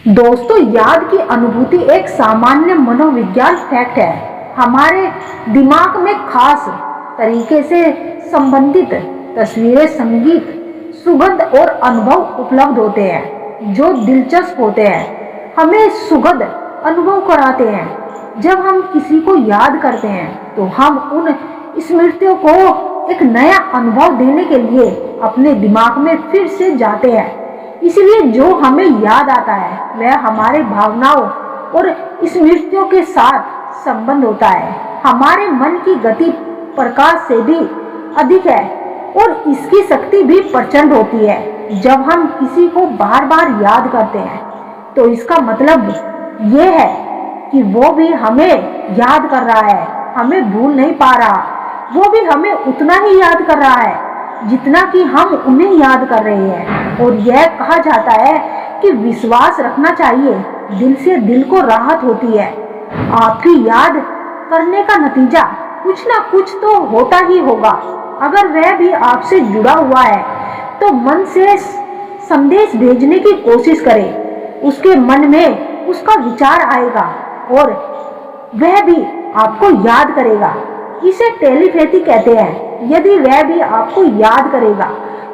दोस्तों, याद की अनुभूति एक सामान्य मनोविज्ञान फैक्ट है। हमारे दिमाग में खास तरीके से संबंधित तस्वीरें, संगीत, सुगंध और अनुभव उपलब्ध होते हैं जो दिलचस्प होते हैं, हमें सुखद अनुभव कराते हैं। जब हम किसी को याद करते हैं तो हम उन स्मृतियों को एक नया अनुभव देने के लिए अपने दिमाग में फिर से जाते हैं। इसलिए जो हमें याद आता है वह हमारे भावनाओं और स्मृतियों के साथ संबंध होता है। हमारे मन की गति प्रकाश से भी अधिक है और इसकी शक्ति भी प्रचंड होती है। जब हम किसी को बार बार याद करते हैं तो इसका मतलब ये है कि वो भी हमें याद कर रहा है, हमें भूल नहीं पा रहा। वो भी हमें उतना ही याद कर रहा है जितना कि हम उन्हें याद कर रहे हैं। और यह कहा जाता है कि विश्वास रखना चाहिए, दिल से दिल को राहत होती है। आपकी याद करने का नतीजा कुछ ना कुछ तो होता ही होगा। अगर वह भी आपसे जुड़ा हुआ है तो मन से संदेश भेजने की कोशिश करें। उसके मन में उसका विचार आएगा और वह भी आपको याद करेगा। इसे टेलीपैथी कहते हैं। यदि वह भी आपको याद करेगा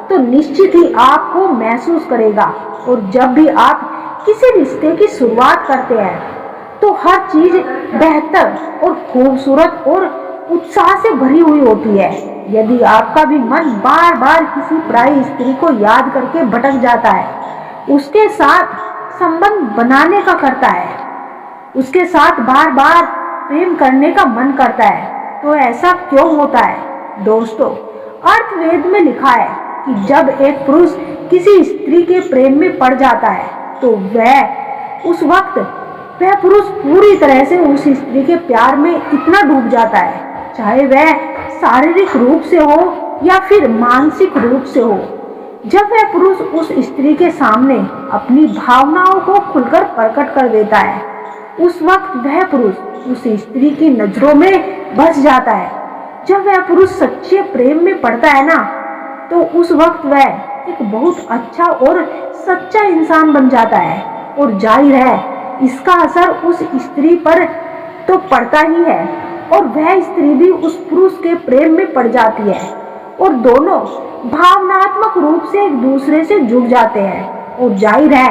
तो निश्चित ही आपको महसूस करेगा। और जब भी आप किसी रिश्ते की शुरुआत करते हैं तो हर चीज बेहतर और खूबसूरत और उत्साह से भरी हुई होती है। यदि आपका भी मन बार बार किसी पराई स्त्री को याद करके भटक जाता है, उसके साथ संबंध बनाने का करता है, उसके साथ बार बार प्रेम करने का मन करता है, तो ऐसा क्यों होता है? दोस्तों, अर्थवेद में लिखा है कि जब एक पुरुष किसी स्त्री के प्रेम में पड़ जाता है तो उस वक्त वह पुरुष पूरी तरह से उस स्त्री के प्यार में इतना डूब जाता है, चाहे वह शारीरिक रूप से हो या फिर मानसिक रूप से हो। जब वह पुरुष उस स्त्री के सामने अपनी भावनाओं को खुलकर प्रकट कर देता है, उस वक्त वह पुरुष उस स्त्री की नजरों में बस जाता है। जब वह पुरुष सच्चे प्रेम में पड़ता है ना, तो उस वक्त वह एक बहुत अच्छा और सच्चा इंसान बन जाता है। और जाहिर है इसका असर उस स्त्री पर तो पड़ता ही है और वह स्त्री भी उस पुरुष के प्रेम में पड़ जाती है और दोनों भावनात्मक रूप से एक दूसरे से जुड़ जाते हैं। और जाहिर है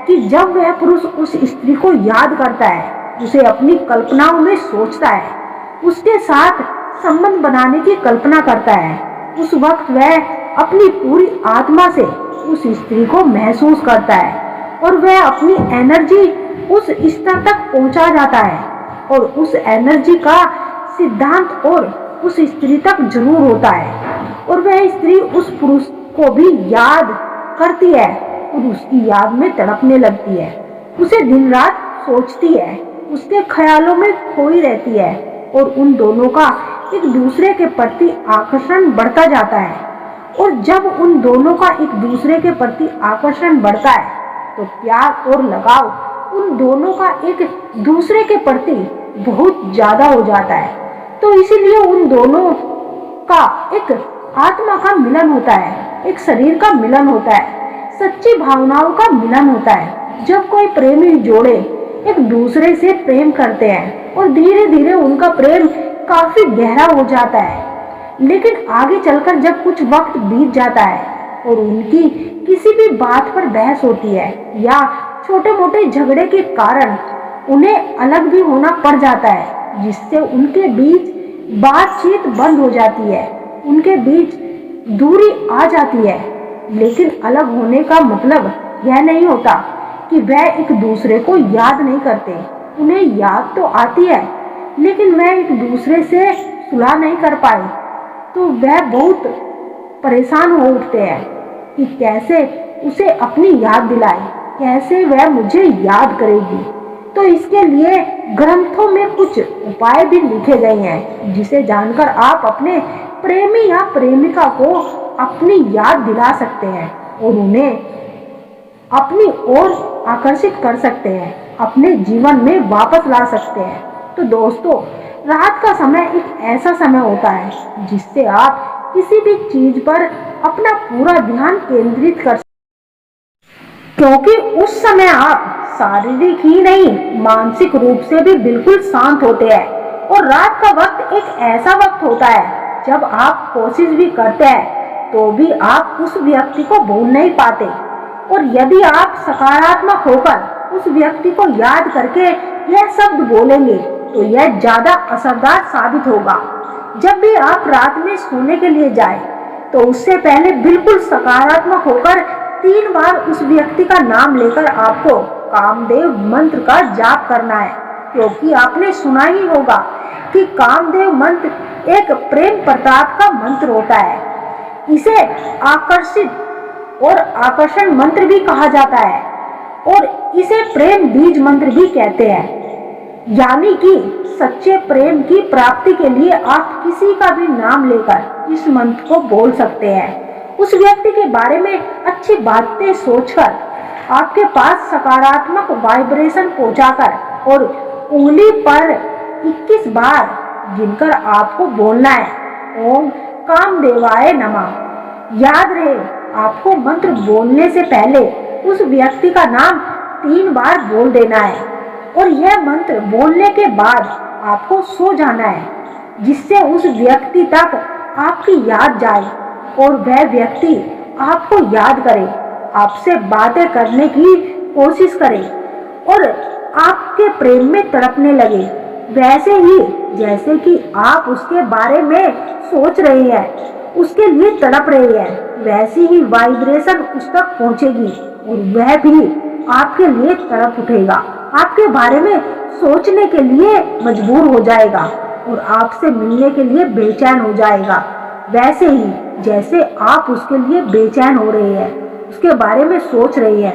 कि जब वह पुरुष उस स्त्री को याद करता है, उसे अपनी कल्पनाओं में सोचता है, उसके साथ संबंध बनाने की कल्पना करता है, उस वक्त वह अपनी पूरी आत्मा से उस स्त्री को महसूस करता है और वह अपनी एनर्जी उस स्तर तक पहुंचा जाता है। और उस एनर्जी का सिद्धांत और उस स्त्री तक जरूर होता है और वह स्त्री उस पुरुष को भी याद करती है और उसकी याद में तड़पने लगती है, उसे दिन रात सोचती है, उसके ख्यालों में खोई रहती है और उन दोनों का एक दूसरे के प्रति आकर्षण बढ़ता जाता है। और जब उन दोनों का एक दूसरे के प्रति आकर्षण बढ़ता है तो प्यार और लगाव उन दोनों का एक दूसरे के प्रति बहुत ज्यादा हो जाता है। तो इसीलिए उन दोनों का एक आत्मा का मिलन होता है, एक शरीर का मिलन होता है, सच्ची भावनाओं का मिलन होता है। जब कोई प्रेमी जोड़े एक दूसरे से प्रेम करते हैं और धीरे धीरे उनका प्रेम काफी गहरा हो जाता है, लेकिन आगे चलकर जब कुछ वक्त बीत जाता है और उनकी किसी भी बात पर बहस होती है या छोटे मोटे झगड़े के कारण उन्हें अलग भी होना पड़ जाता है, जिससे उनके बीच बातचीत बंद हो जाती है, उनके बीच दूरी आ जाती है। लेकिन अलग होने का मतलब यह नहीं होता कि वह एक दूसरे को याद नहीं करते। उन्हें याद तो आती है लेकिन वह एक दूसरे से सुलह नहीं कर पाए, तो वह बहुत परेशान हो उठते हैं कि कैसे उसे अपनी याद दिलाए, कैसे वह मुझे याद करेगी। तो इसके लिए ग्रंथों में कुछ उपाय भी लिखे गए हैं जिसे जानकर आप अपने प्रेमी या प्रेमिका को अपनी याद दिला सकते हैं और उन्हें अपनी ओर आकर्षित कर सकते हैं, अपने जीवन में वापस ला सकते हैं। तो दोस्तों, रात का समय एक ऐसा समय होता है जिससे आप किसी भी चीज पर अपना पूरा ध्यान केंद्रित कर सकते हैं, क्योंकि उस समय आप शारीरिक ही नहीं मानसिक रूप से भी बिल्कुल शांत होते हैं। और रात का वक्त एक ऐसा वक्त होता है जब आप कोशिश भी करते हैं तो भी आप उस व्यक्ति को भूल नहीं पाते। और यदि आप सकारात्मक होकर उस व्यक्ति को याद करके यह शब्द बोलेंगे तो यह ज्यादा असरदार साबित होगा। जब भी आप रात में सोने के लिए जाएं, तो उससे पहले बिल्कुल सकारात्मक होकर 3 बार उस व्यक्ति का नाम लेकर आपको कामदेव मंत्र का जाप करना है। क्योंकि आपने सुना ही होगा कि कामदेव मंत्र एक प्रेम प्रताप का मंत्र होता है। इसे आकर्षित और आकर्षण मंत्र भी कहा जाता है और इसे प्रेम बीज मंत्र भी कहते हैं। यानी कि सच्चे प्रेम की प्राप्ति के लिए आप किसी का भी नाम लेकर इस मंत्र को बोल सकते हैं। उस व्यक्ति के बारे में अच्छी बातें सोचकर आपके पास सकारात्मक वाइब्रेशन पहुंचाकर और उंगली पर 21 बार गिनकर आपको बोलना है, ओम कामदेवाय नमः। याद रहे, आपको मंत्र बोलने से पहले उस व्यक्ति का नाम 3 बार बोल देना है और यह मंत्र बोलने के बाद आपको सो जाना है, जिससे उस व्यक्ति तक आपकी याद जाए और वह व्यक्ति आपको याद करे, आपसे बातें करने की कोशिश करे और आपके प्रेम में तड़पने लगे, वैसे ही जैसे कि आप उसके बारे में सोच रहे हैं, उसके लिए तड़प रहे हैं, वैसी ही वाइब्रेशन उस तक पहुंचेगी और वह भी आपके लिए तड़प उठेगा, आपके बारे में सोचने के लिए मजबूर हो जाएगा और आपसे मिलने के लिए बेचैन हो जाएगा, वैसे ही जैसे आप उसके लिए बेचैन हो रहे हैं, उसके बारे में सोच रहे हैं।